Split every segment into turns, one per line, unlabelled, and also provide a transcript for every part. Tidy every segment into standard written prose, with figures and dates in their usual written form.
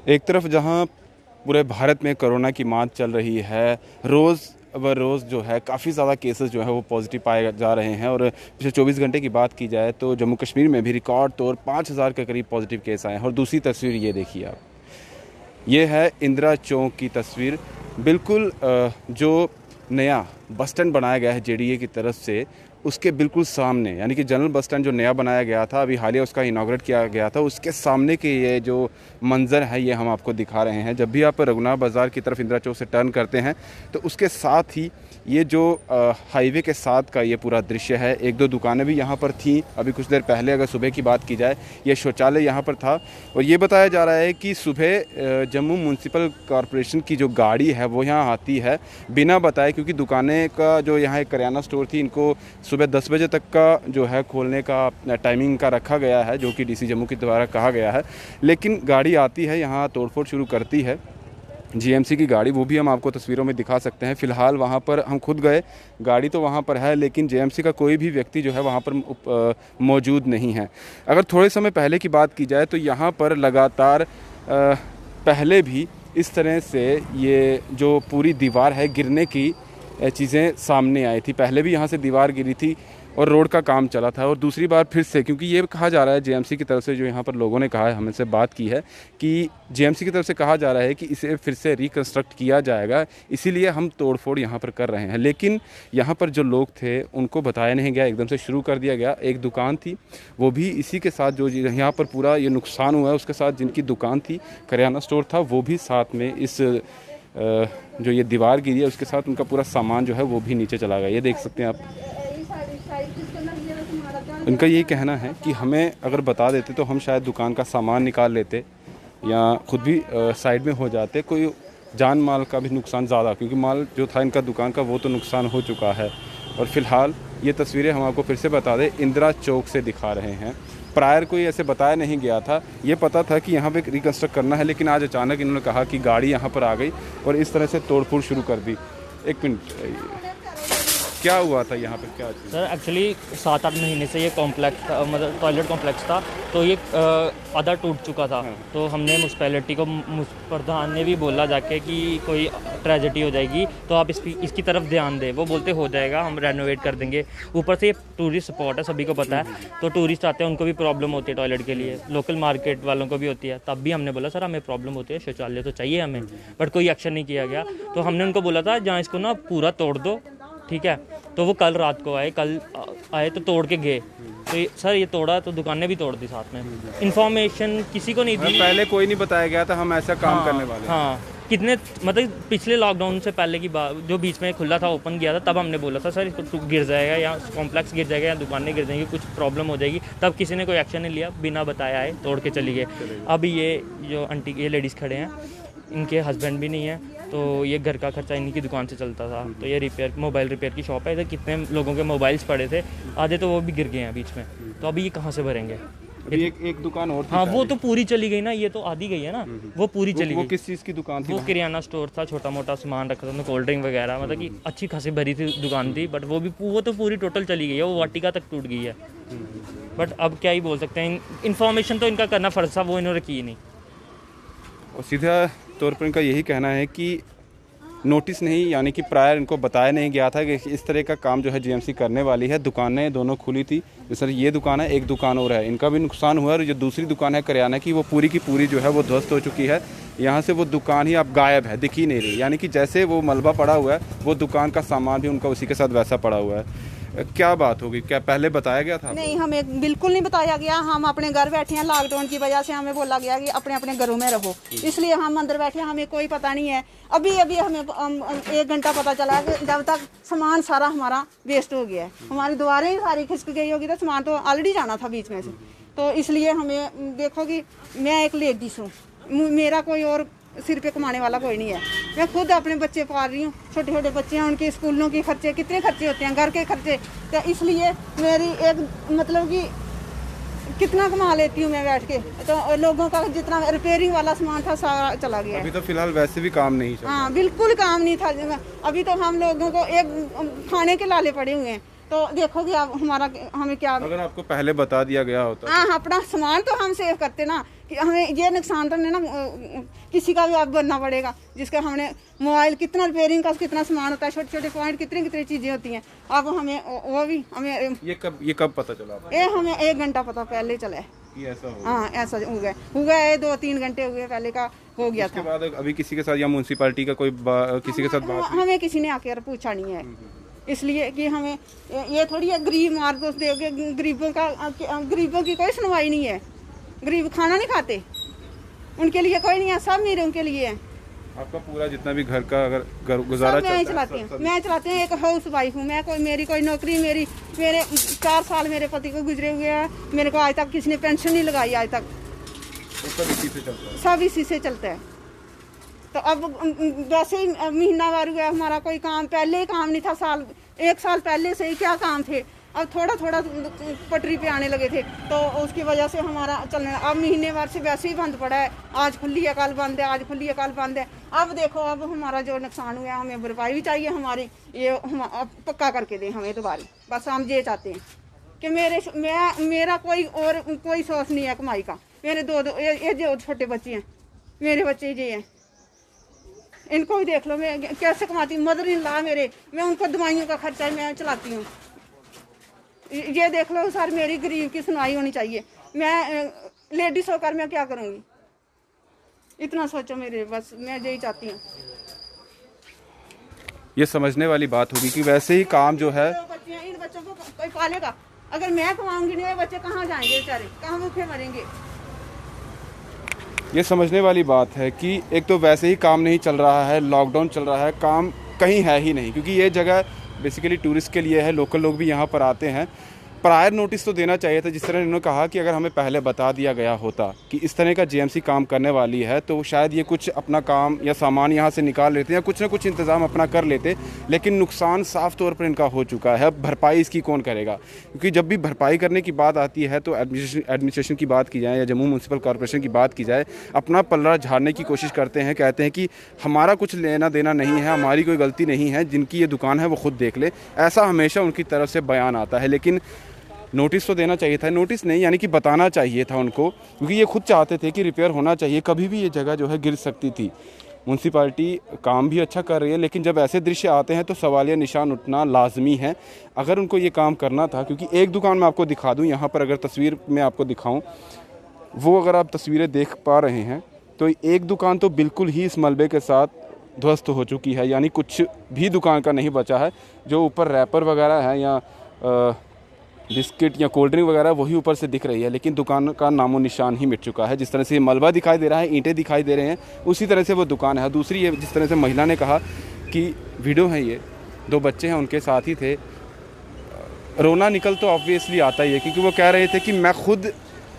एक तरफ जहां पूरे भारत में कोरोना की मात चल रही है, रोज़ ब रोज़ जो है काफ़ी ज़्यादा केसेस जो है वो पॉजिटिव पाए जा रहे हैं और पिछले 24 घंटे की बात की जाए तो जम्मू कश्मीर में भी रिकॉर्ड तौर 5000 के करीब पॉजिटिव केस आए हैं। और दूसरी तस्वीर ये देखिए आप, ये है इंदिरा चौक की तस्वीर। बिल्कुल जो नया बस स्टैंड बनाया गया है जेडीए की तरफ से, उसके बिल्कुल सामने, यानी कि जनरल बस स्टैंड जो नया बनाया गया था, अभी हालिया उसका इनाग्रेट किया गया था, उसके सामने के ये जो मंज़र है ये हम आपको दिखा रहे हैं। जब भी आप रघुनाथ बाज़ार की तरफ इंदिरा चौक से टर्न करते हैं तो उसके साथ ही ये जो हाईवे के साथ का ये पूरा दृश्य है। एक दो दुकानें भी यहाँ पर थीं अभी कुछ देर पहले, अगर सुबह की बात की जाए। ये शौचालय यहाँ पर था और ये बताया जा रहा है कि सुबह जम्मू म्यूनसिपल कॉरपोरेशन की जो गाड़ी है वो यहाँ आती है बिना बताए, क्योंकि दुकानें का जो यहाँ एक करियाना स्टोर थी, इनको सुबह 10 बजे तक का जो है खोलने का टाइमिंग का रखा गया है, जो कि डीसी जम्मू के द्वारा कहा गया है। लेकिन गाड़ी आती है, यहाँ तोड़फोड़ शुरू करती है जीएमसी की गाड़ी, वो भी हम आपको तस्वीरों में दिखा सकते हैं। फ़िलहाल वहाँ पर हम खुद गए, गाड़ी तो वहाँ पर है लेकिन जीएमसी का कोई भी व्यक्ति जो है वहाँ पर मौजूद नहीं है। अगर थोड़े समय पहले की बात की जाए तो यहाँ पर लगातार पहले भी इस तरह से ये जो पूरी दीवार है गिरने की चीज़ें सामने आई थी। पहले भी यहाँ से दीवार गिरी थी और रोड का काम चला था, और दूसरी बार फिर से, क्योंकि ये कहा जा रहा है जेएमसी की तरफ से, जो यहाँ पर लोगों ने कहा है, हमसे बात की है कि जेएमसी की तरफ से कहा जा रहा है कि इसे फिर से रिकंस्ट्रक्ट किया जाएगा, इसीलिए हम तोड़फोड़ यहाँ पर कर रहे हैं। लेकिन यहाँ पर जो लोग थे उनको बताया नहीं गया, एकदम से शुरू कर दिया गया। एक दुकान थी, वो भी इसी के साथ, जो यहाँ पर पूरा ये नुकसान हुआ है उसके साथ जिनकी दुकान थी, करियाना स्टोर था, वो भी साथ में इस जो ये दीवार गिरी है उसके साथ उनका पूरा सामान जो है वो भी नीचे चला गया। ये देख सकते हैं आप। इनका यही कहना है कि हमें अगर बता देते तो हम शायद दुकान का सामान निकाल लेते या खुद भी साइड में हो जाते, कोई जान माल का भी नुकसान ज़्यादा, क्योंकि माल जो था इनका दुकान का वो तो नुकसान हो चुका है। और फिलहाल ये तस्वीरें हम आपको फिर से बता दें, इंदिरा चौक से दिखा रहे हैं। प्रायर कोई ऐसे बताया नहीं गया था, ये पता था कि यहाँ पे रिकंस्ट्रक्ट करना है, लेकिन आज अचानक इन्होंने कहा कि गाड़ी यहाँ पर आ गई और इस तरह से तोड़फोड़ शुरू कर दी। एक मिनट, क्या हुआ था यहाँ पे, क्या चीज़?
सर एक्चुअली 7-8 महीने से ये कॉम्प्लेक्स था, मतलब टॉयलेट कॉम्प्लेक्स था, तो ये आधा टूट चुका था। तो हमने म्यूनसिपैलिटी को, प्रधान ने भी बोला जाके कि कोई ट्रेजेडी हो जाएगी तो आप इसकी तरफ ध्यान दें। वो बोलते हो जाएगा, हम रेनोवेट कर देंगे। ऊपर से ये टूरिस्ट स्पॉट है, सभी को पता है, तो टूरिस्ट आते हैं, उनको भी प्रॉब्लम होती है टॉयलेट के लिए, लोकल मार्केट वालों को भी होती है। तब भी हमने बोला सर हमें प्रॉब्लम होती है, शौचालय तो चाहिए हमें, बट कोई एक्शन नहीं किया गया। तो हमने उनको बोला था जहाँ इसको ना पूरा तोड़ दो, ठीक है। तो वो कल रात को आए, कल आए तो तोड़ के गए। तो सर ये तोड़ा तो दुकानें भी तोड़ दी साथ में। इन्फॉर्मेशन किसी को नहीं दी,
पहले कोई नहीं बताया गया था हम ऐसा काम करने वाले।
हाँ, कितने मतलब पिछले लॉकडाउन से पहले की बात, जो बीच में खुला था, ओपन किया था, तब हमने बोला था सर इसको गिर जाएगा या कॉम्प्लेक्स गिर जाएगा या दुकानें गिर जाएंगी, कुछ प्रॉब्लम हो जाएगी। तब किसी ने कोई एक्शन नहीं लिया, बिना बताया आए तोड़ के चली गए। अभी ये जो आंटी, ये लेडीज़ खड़े हैं, इनके हस्बैंड भी नहीं है, तो ये घर का खर्चा इन्हीं की दुकान से चलता था। तो ये रिपेयर, मोबाइल रिपेयर की शॉप है, इधर कितने लोगों के मोबाइल्स पड़े थे, आधे तो वो भी गिर गए हैं बीच में। तो अभी ये कहाँ से भरेंगे?
अभी एक दुकान और थी।
हाँ, वो तो पूरी चली गई ना, ये तो आधी गई है ना, वो पूरी चली गई।
वो किस चीज़ की दुकान थी?
वो किराना स्टोर था, छोटा मोटा सामान रखा था, कोल्ड ड्रिंक वगैरह, मतलब कि अच्छी खासी भरी थी दुकान थी, बट वो तो पूरी टोटल चली गई है, वो वाटिका तक टूट गई है। बट अब क्या ही बोल सकते हैं, इन्फॉर्मेशन तो इनका करना फर्ज था, वो इन्होंने की नहीं।
और सीधा तौर पर इनका यही कहना है कि नोटिस नहीं, यानी कि प्रायर इनको बताया नहीं गया था कि इस तरह का काम जो है जीएमसी करने वाली है। दुकानें दोनों खुली थी, जैसे ये दुकान है, एक दुकान और है, इनका भी नुकसान हुआ है। और जो दूसरी दुकान है करियाना की, वो पूरी की पूरी जो है वो ध्वस्त हो चुकी है। यहाँ से वो दुकान ही अब गायब है, दिख ही नहीं रही, यानी कि जैसे वो मलबा पड़ा हुआ है, वो दुकान का सामान भी उनका उसी के साथ वैसा पड़ा हुआ है। क्या बात होगी, क्या पहले बताया गया था?
नहीं, हमें बिल्कुल नहीं बताया गया। हम अपने घर बैठे हैं, लॉकडाउन की वजह से हमें बोला गया कि अपने अपने घरों में रहो, इसलिए हम अंदर बैठे हैं, हमें कोई पता नहीं है। अभी हमें 1 घंटा पता चला कि जब तक सामान सारा हमारा वेस्ट हो गया है, हमारी दीवारें सारी खिसक गई होगी, तो सामान तो ऑलरेडी जाना था बीच में से। तो इसलिए हमें देखो कि मैं एक लेडीज हूँ, मेरा कोई और सिर पे कमाने वाला कोई नहीं है। मैं खुद अपने बच्चे पाल रही हूँ, छोटे छोटे बच्चे हैं, उनके स्कूलों के खर्चे, कितने खर्चे होते हैं, घर के खर्चे। तो इसलिए मेरी एक मतलब कि कितना कमा लेती हूँ मैं बैठ के, तो लोगों का जितना रिपेयरिंग वाला सामान था सारा चला गया।
अभी तो फिलहाल वैसे भी काम नहीं चल रहा।
हाँ, बिल्कुल काम नहीं था। अभी तो हम लोगों को एक खाने के लाले पड़े हुए हैं, तो देखोगे आप हमारा हमें क्या।
अगर आपको पहले बता दिया गया होता
हाँ, अपना सामान तो हम सेव करते ना, कि हमें ये नुकसान तो नहीं ना किसी का भी आप बनना पड़ेगा, जिसका हमने मोबाइल कितना रिपेयरिंग का कितना सामान होता है, छोटे छोटे पॉइंट कितनी कितनी चीज़ें होती हैं। अब हमें वो भी हमें
ये कब पता चला आपको?
ये हमें 1 घंटा पता पहले चला है
कि ऐसा हो?
हाँ, ऐसा हो गया 2-3 घंटे हो गए पहले का हो गया
उसके
था।
बाद अभी किसी के साथ या म्यूनसिपैलिटी का कोई किसी के साथ बात?
हमें किसी ने आके पूछा नहीं है, इसलिए कि हमें ये थोड़ी है गरीब मार दो दोगे, गरीबों की कोई सुनवाई नहीं है। गरीब खाना नहीं खाते, उनके लिए कोई नहीं है, सब मेरे के लिए है।
आपका पूरा जितना भी घर का अगर गुजारा
मैं चलाती हूँ, एक हाउस वाइफ हूँ मैं। मेरी कोई नौकरी मेरे 4 साल मेरे पति को गुजरे हुए हैं, मेरे को आज तक किसी ने पेंशन नहीं लगाई आज तक। सब इसी से चलता है। तो अब वैसे ही महीनावार हुआ हमारा, कोई काम पहले ही काम नहीं था, 1 साल पहले से ही क्या काम थे, अब थोड़ा थोड़ा पटरी पे आने लगे थे, तो उसकी वजह से हमारा चलने। अब महीनेवार से वैसे ही बंद पड़ा है, आज खुली है कल बंद है, आज खुली है कल बंद है। अब देखो अब हमारा जो नुकसान हुआ है हमें भरपाई भी चाहिए हमारी, ये हम पक्का करके दें हमें दोबारा। बस हम ये चाहते हैं कि मेरा कोई सोच नहीं है कमाई का। मेरे ये जो छोटे बच्चे हैं, मेरे बच्चे ये हैं, इनको भी देख लो मैं कैसे कमाती हूँ। मदर इन लॉ मेरे, मैं उनको दवाइयों का खर्चा मैं चलाती हूँ। ये देख लो सर, मेरी गरीब की सुनवाई होनी चाहिए। मैं लेडीज होकर मैं क्या करूँगी, इतना सोचो मेरे, बस मैं यही चाहती हूँ।
ये समझने वाली बात होगी कि वैसे ही काम जो है,
बच्चे हैं, इन बच्चों को कोई पालेगा। अगर मैं कमाऊंगी नहीं, बच्चे कहाँ जाएंगे बेचारे, कहाँ भूखे मरेंगे।
ये समझने वाली बात है कि एक तो वैसे ही काम नहीं चल रहा है, लॉकडाउन चल रहा है, काम कहीं है ही नहीं, क्योंकि ये जगह बेसिकली टूरिस्ट के लिए है, लोकल लोग भी यहाँ पर आते हैं। प्रायर नोटिस तो देना चाहिए था, जिस तरह इन्होंने कहा कि अगर हमें पहले बता दिया गया होता कि इस तरह का जीएमसी काम करने वाली है, तो शायद ये कुछ अपना काम या सामान यहाँ से निकाल लेते या कुछ ना कुछ इंतज़ाम अपना कर लेते। लेकिन नुकसान साफ तौर पर इनका हो चुका है। अब भरपाई इसकी कौन करेगा? क्योंकि जब भी भरपाई करने की बात आती है तो एडमिनिस्ट्रेशन की बात की जाए या जम्मू म्यूनसिपल कॉर्पोरेशन की बात की जाए, अपना पल्ला झाड़ने की कोशिश करते हैं, कहते हैं कि हमारा कुछ लेना देना नहीं है, हमारी कोई गलती नहीं है, जिनकी ये दुकान है वो खुद देख ले। ऐसा हमेशा उनकी तरफ से बयान आता है। लेकिन नोटिस तो देना चाहिए था, नोटिस नहीं यानी कि बताना चाहिए था उनको, क्योंकि ये खुद चाहते थे कि रिपेयर होना चाहिए। कभी भी ये जगह जो है गिर सकती थी। म्यूनसिपालिटी काम भी अच्छा कर रही है, लेकिन जब ऐसे दृश्य आते हैं तो सवालिया निशान उठना लाजमी है। अगर उनको ये काम करना था, क्योंकि एक दुकान मैं आपको दिखा दूँ यहाँ पर, अगर तस्वीर में आपको दिखाऊँ, वो अगर आप तस्वीरें देख पा रहे हैं तो एक दुकान तो बिल्कुल ही इस मलबे के साथ ध्वस्त हो चुकी है, यानी कुछ भी दुकान का नहीं बचा है। जो ऊपर रैपर वगैरह है या बिस्किट या कोल्ड ड्रिंक वगैरह वही ऊपर से दिख रही है, लेकिन दुकान का नामो निशान ही मिट चुका है। जिस तरह से मलबा दिखाई दे रहा है, ईंटें दिखाई दे रहे हैं, उसी तरह से वो दुकान है। दूसरी ये जिस तरह से महिला ने कहा कि वीडियो है, ये 2 बच्चे हैं उनके साथ ही थे, रोना निकल तो ऑब्वियसली आता ही है, क्योंकि वो कह रहे थे कि मैं खुद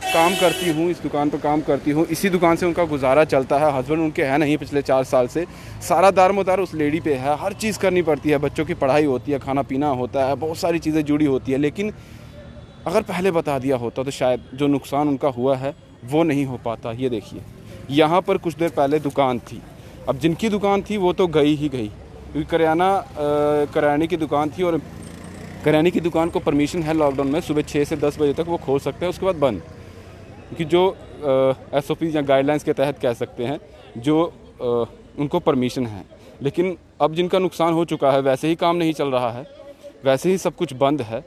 काम करती हूँ, इस दुकान पर काम करती हूँ, इसी दुकान से उनका गुजारा चलता है। हस्बैंड उनके हैं नहीं पिछले 4 साल से, सारा दारमोदार उस लेडी पे है, हर चीज़ करनी पड़ती है, बच्चों की पढ़ाई होती है, खाना पीना होता है, बहुत सारी चीज़ें जुड़ी होती है। लेकिन अगर पहले बता दिया होता तो शायद जो नुकसान उनका हुआ है वो नहीं हो पाता। ये देखिए, यहाँ पर कुछ देर पहले दुकान थी, अब जिनकी दुकान थी वो तो गई ही गई, क्योंकि करियाने की दुकान थी, और करियाने की दुकान को परमिशन है लॉकडाउन में सुबह 6 से 10 बजे तक वो खोल सकते हैं, उसके बाद बंद, क्योंकि जो SOP या गाइडलाइंस के तहत कह सकते हैं, जो उनको परमिशन है। लेकिन अब जिनका नुकसान हो चुका है, वैसे ही काम नहीं चल रहा है, वैसे ही सब कुछ बंद है।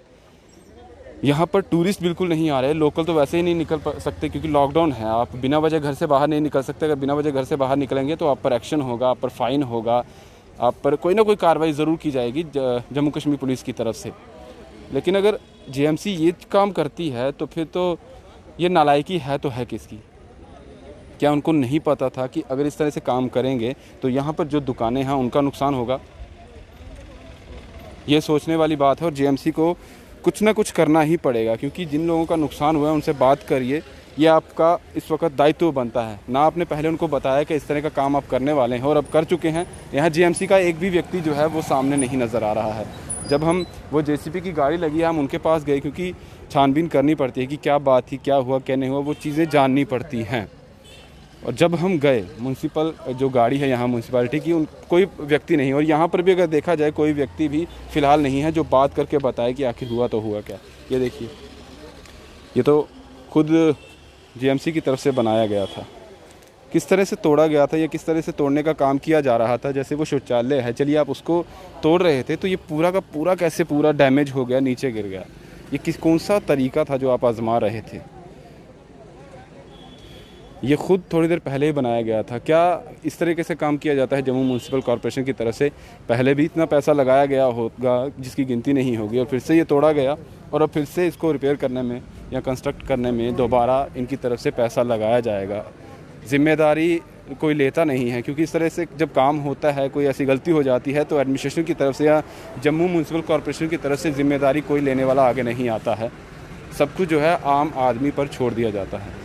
यहाँ पर टूरिस्ट बिल्कुल नहीं आ रहे, लोकल तो वैसे ही नहीं निकल सकते क्योंकि लॉकडाउन है। आप बिना वजह घर से बाहर नहीं निकल सकते। अगर बिना वजह घर से बाहर निकलेंगे तो आप पर एक्शन होगा, आप पर फ़ाइन होगा, आप पर कोई ना कोई कार्रवाई ज़रूर की जाएगी जम्मू कश्मीर पुलिस की तरफ से। लेकिन अगर JMC ये काम करती है तो फिर तो ये नालायकी है तो है किसकी? क्या उनको नहीं पता था कि अगर इस तरह से काम करेंगे तो यहाँ पर जो दुकानें हैं उनका नुकसान होगा? ये सोचने वाली बात है, और JMC को कुछ ना कुछ करना ही पड़ेगा, क्योंकि जिन लोगों का नुकसान हुआ है उनसे बात करिए। ये आपका इस वक्त दायित्व बनता है ना। आपने पहले उनको बताया कि इस तरह का काम आप करने वाले हैं और अब कर चुके हैं। यहाँ JMC का एक भी व्यक्ति जो है वो सामने नहीं नज़र आ रहा है। जब हम वो JCB की गाड़ी लगी है, हम उनके पास गए, क्योंकि छानबीन करनी पड़ती है कि क्या बात थी, क्या हुआ, क्या नहीं हुआ, वो चीज़ें जाननी पड़ती हैं। और जब हम गए म्यूनसिपल जो गाड़ी है यहाँ म्यूनसिपालिटी की, उन कोई व्यक्ति नहीं, और यहाँ पर भी अगर देखा जाए कोई व्यक्ति भी फ़िलहाल नहीं है जो बात करके बताए कि आखिर हुआ तो हुआ क्या। ये देखिए, ये तो खुद जीएमसी की तरफ से बनाया गया था, किस तरह से तोड़ा गया था या किस तरह से तोड़ने का काम किया जा रहा था। जैसे वो शौचालय है, चलिए आप उसको तोड़ रहे थे तो ये पूरा का पूरा कैसे पूरा डैमेज हो गया, नीचे गिर गया। ये कौन सा तरीका था जो आप आजमा रहे थे? ये खुद थोड़ी देर पहले ही बनाया गया था। क्या इस तरीके से काम किया जाता है जम्मू म्यूनसिपल कॉरपोरेशन की तरफ से? पहले भी इतना पैसा लगाया गया होगा जिसकी गिनती नहीं होगी, और फिर से ये तोड़ा गया और अब फिर से इसको रिपेयर करने में या कंस्ट्रक्ट करने में दोबारा इनकी तरफ से पैसा लगाया जाएगा। जिम्मेदारी कोई लेता नहीं है, क्योंकि इस तरह से जब काम होता है, कोई ऐसी गलती हो जाती है तो एडमिनिस्ट्रेशन की तरफ से या जम्मू म्यूनसिपल कॉरपोरेशन की तरफ से जिम्मेदारी कोई लेने वाला आगे नहीं आता है। सब कुछ जो है आम आदमी पर छोड़ दिया जाता है।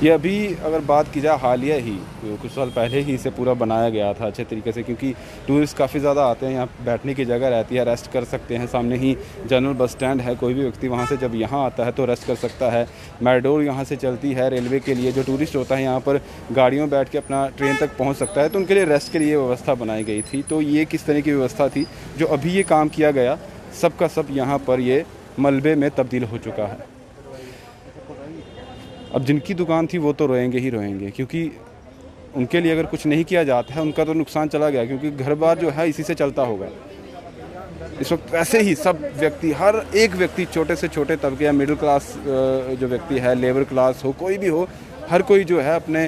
ये अभी अगर बात की जाए हालिया ही कुछ साल पहले ही इसे पूरा बनाया गया था अच्छे तरीके से, क्योंकि टूरिस्ट काफ़ी ज़्यादा आते हैं, यहाँ बैठने की जगह रहती है, रेस्ट कर सकते हैं। सामने ही जनरल बस स्टैंड है, कोई भी व्यक्ति वहाँ से जब यहाँ आता है तो रेस्ट कर सकता है। मैडोर यहाँ से चलती है रेलवे के लिए, जो टूरिस्ट होता है यहाँ पर गाड़ियों बैठ के अपना ट्रेन तक पहुँच सकता है, तो उनके लिए रेस्ट के लिए व्यवस्था बनाई गई थी। तो ये किस तरह की व्यवस्था थी जो अभी ये काम किया गया, सब का सब यहाँ पर ये मलबे में तब्दील हो चुका है। अब जिनकी दुकान थी वो तो रोएंगे ही रोएंगे, क्योंकि उनके लिए अगर कुछ नहीं किया जाता है उनका तो नुकसान चला गया, क्योंकि घर बार जो है इसी से चलता होगा। इस वक्त वैसे ही सब व्यक्ति, हर एक व्यक्ति, छोटे से छोटे तबके या मिडिल क्लास जो व्यक्ति है, लेबर क्लास हो, कोई भी हो, हर कोई जो है अपने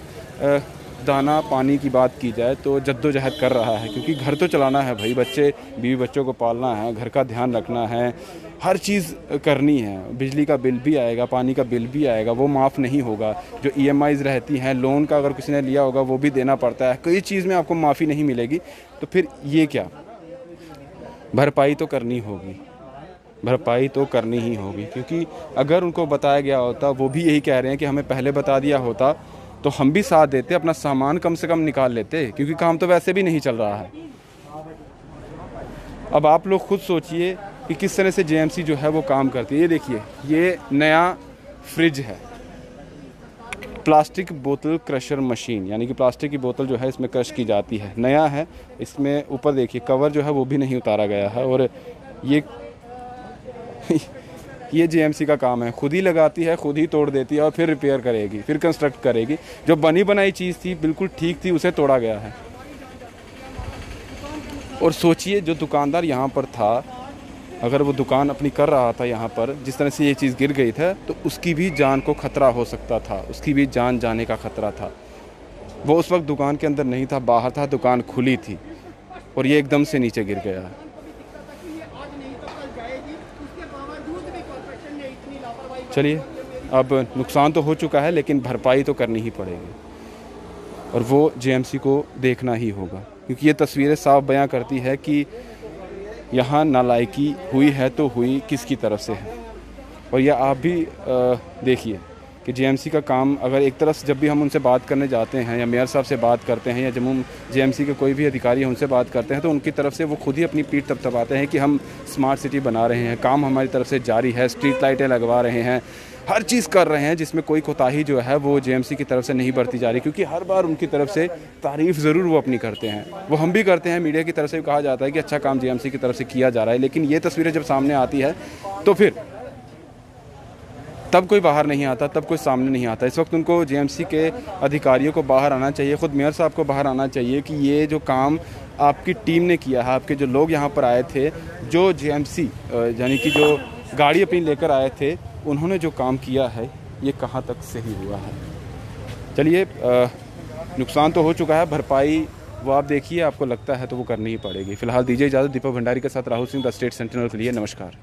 दाना पानी की बात की जाए तो जद्दोजहद कर रहा है, क्योंकि घर तो चलाना है भाई, बच्चे बीवी बच्चों को पालना है, घर का ध्यान रखना है, हर चीज़ करनी है। बिजली का बिल भी आएगा, पानी का बिल भी आएगा, वो माफ़ नहीं होगा। जो EMIs रहती हैं, लोन का अगर किसी ने लिया होगा वो भी देना पड़ता है। कोई चीज़ में आपको माफ़ी नहीं मिलेगी, तो फिर ये क्या, भरपाई तो करनी होगी, भरपाई तो करनी ही होगी। क्योंकि अगर उनको बताया गया होता, वो भी यही कह रहे हैं कि हमें पहले बता दिया होता तो हम भी साथ देते, अपना सामान कम से कम निकाल लेते, क्योंकि काम तो वैसे भी नहीं चल रहा है। अब आप लोग खुद सोचिए कि किस तरह से JMC जो है वो काम करती है। ये देखिए, ये नया फ्रिज है, प्लास्टिक बोतल क्रशर मशीन, यानी कि प्लास्टिक की बोतल जो है इसमें क्रश की जाती है, नया है। इसमें ऊपर देखिए कवर जो है वो भी नहीं उतारा गया है, और ये JMC का काम है, खुद ही लगाती है, खुद ही तोड़ देती है और फिर रिपेयर करेगी, फिर कंस्ट्रक्ट करेगी। जो बनी बनाई चीज़ थी, बिल्कुल ठीक थी, उसे तोड़ा गया है। और सोचिए जो दुकानदार यहाँ पर था, अगर वो दुकान अपनी कर रहा था यहाँ पर, जिस तरह से ये चीज़ गिर गई था तो उसकी भी जान को ख़तरा हो सकता था, उसकी भी जान जाने का ख़तरा था। वो उस वक्त दुकान के अंदर नहीं था, बाहर था, दुकान खुली थी, और ये एकदम से नीचे गिर गया। चलिए, अब नुकसान तो हो चुका है, लेकिन भरपाई तो करनी ही पड़ेगी, और वो JMC को देखना ही होगा, क्योंकि ये तस्वीरें साफ बयां करती है कि यहाँ नालायकी हुई है तो हुई किसकी तरफ से है। और यह आप भी देखिए कि JMC का काम, अगर एक तरफ जब भी हम उनसे बात करने जाते हैं या मेयर साहब से बात करते हैं या जम्मू JMC के कोई भी अधिकारी हैं उनसे बात करते हैं, तो उनकी तरफ से वो खुद ही अपनी पीठ तपतपाते हैं कि हम स्मार्ट सिटी बना रहे हैं, काम हमारी तरफ से जारी है, स्ट्रीट लाइटें लगवा रहे हैं, हर चीज़ कर रहे हैं, जिसमें कोई कोताही जो है वो JMC की तरफ से नहीं बरती जा रही। क्योंकि हर बार उनकी तरफ से तारीफ़ ज़रूर वो अपनी करते हैं, वो हम भी करते हैं, मीडिया की तरफ से भी कहा जाता है कि अच्छा काम JMC की तरफ से किया जा रहा है, लेकिन ये तस्वीरें जब सामने आती है तो फिर तब कोई बाहर नहीं आता, तब कोई सामने नहीं आता। इस वक्त उनको JMC के अधिकारियों को बाहर आना चाहिए, ख़ुद मेयर साहब को बाहर आना चाहिए कि ये जो काम आपकी टीम ने किया है, आपके जो लोग यहाँ पर आए थे, जो JMC यानी कि जो गाड़ी अपनी लेकर आए थे, उन्होंने जो काम किया है ये कहाँ तक सही हुआ है। चलिए, नुकसान तो हो चुका है, भरपाई वो आप देखिए, आपको लगता है तो वो करनी ही पड़ेगी। फ़िलहाल दीजिए इजाज़त। दीपक भंडारी के साथ Rahul Singh, the state sentinel के लिए नमस्कार।